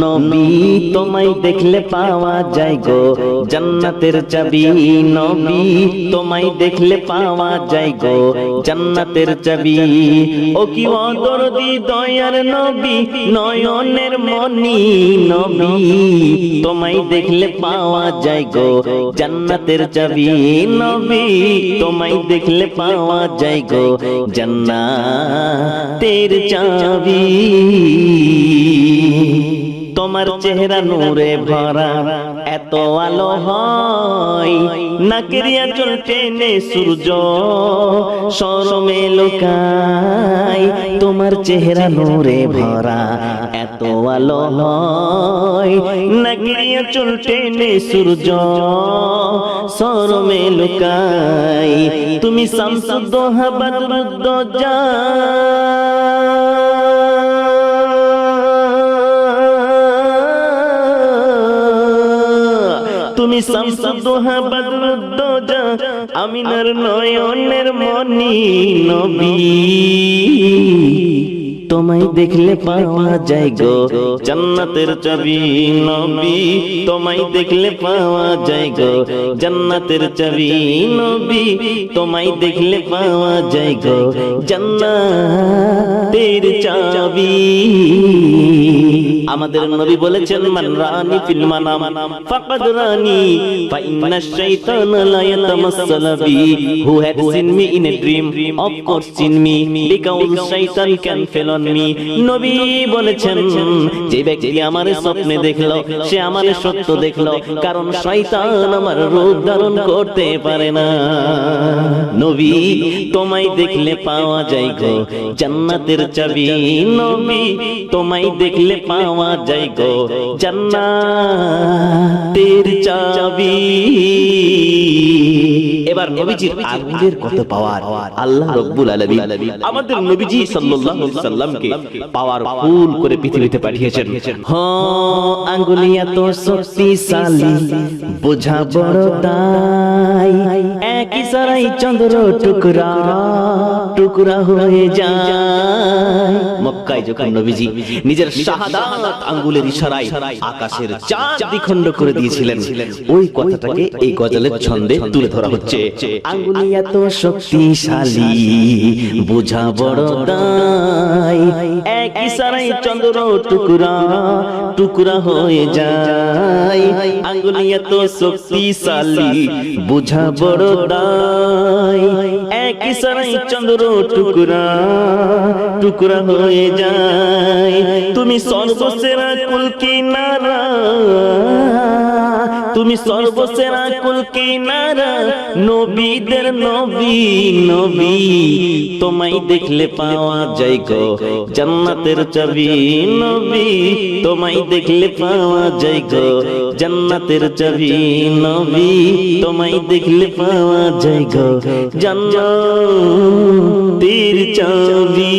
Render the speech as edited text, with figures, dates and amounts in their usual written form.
নবী তোমায় দেখলে পাওয়া যায় গো জান্নাতের চাবি, নবী তোমায় দেখলে পাওয়া যায় গো জান্নাতের চাবি। ও কি অদরদি দয়ার নবী নয়নের মনি, নবী তোমায় দেখলে পাওয়া যায় গো জান্নাতের চাবি, নবী তোমায় দেখলে পাওয়া যায় গো জান্নাতের চাবি। তোমার চেহারা নূরে ভরা এত আলো হয়, নাকেরিয়া চল টেনে সূর্য শরমে লুকায়। তোমার চেহারা নূরে ভরা এত আলো হয়, নাকেরিয়া চল টেনে সূর্য শরমে লুকায়। তুমি শামসুদ্দোহা বদরুদ্দোজা, তুমি শামসুদ্দোহা বদরুদ্দোজা, আমিনার নয়নের মনি, নবী তোমায় দেখলে পাওয়া যায় গো জান্নাতের চাবি, নবী তোমায় দেখলে পাওয়া যায় গো জান্নাতের চাবি, নবী তোমায় দেখলে পাওয়া যায় গো জান্নাতের চাবি। আমাদের নবী বলেছেন মান রানি ফিল মানাম ফাকাদ রানি ফা ইন্নাশ শাইতানা লা ইয়াতামাসসালু বি। Who had seen me in a dream of course seen me because শয়তান ক্যান ফেল অন মি। নবী বলেছেন যে ব্যক্তি আমার স্বপ্নে দেখলো সে আমার সত্য দেখলো, কারণ শয়তান আমার রূপ ধারণ করতে পারে না। নবী তোমায় দেখলে পাওয়া যায় গো জান্নাতের চাবি, নবী তোমায় দেখলে পাওয়া যায় গো জান্নাতের চাবি। এবার নবীজির আঙ্গুলের কত পাওয়ার, আল্লাহ রাব্বুল আলামিন আমাদের নবীজি সাল্লাল্লাহু আলাইহি সাল্লামকে পাওয়ারফুল করে পৃথিবীতে পাঠিয়েছেন। আঙ্গুলি এত শক্তিশালী বোঝা বড় দায়, এক ইশারায় চন্দ্র টুকরা টুকরা হয়ে যায়। মক্কায় যখন নবীজি নিজের শাহাদাত আঙ্গুলের ইশারায় আকাশের চাঁদ দ্বিখণ্ড করে দিয়েছিলেন, ওই কথাটাকে এই গজলের ছন্দে তুলে ধরা হচ্ছে। আঙ্গুলি এত শক্তিশালী বোঝা বড় দায়, এক ইশারায় চন্দ্র টুকরা টুকরা হয়ে যায়। আঙ্গুলি এত শক্তিশালী বোঝা বড় দায়, এক ইশারায় চন্দ্র টুকরা টুকরা হয়ে যায়। তুমি সর্বসেরা কুল কিনারা, তুমি সর্বসেরা কুল কিনারা, নবীদের নবী, নবী তোমায় দেখলে পাওয়া যায় গো জান্নাতের চাবি, নবী তোমায় দেখলে পাওয়া যায় গো জান্নাতের চাবি, নবী তোমায় দেখলে পাওয়া যায় গো জান্নাতের চাবি।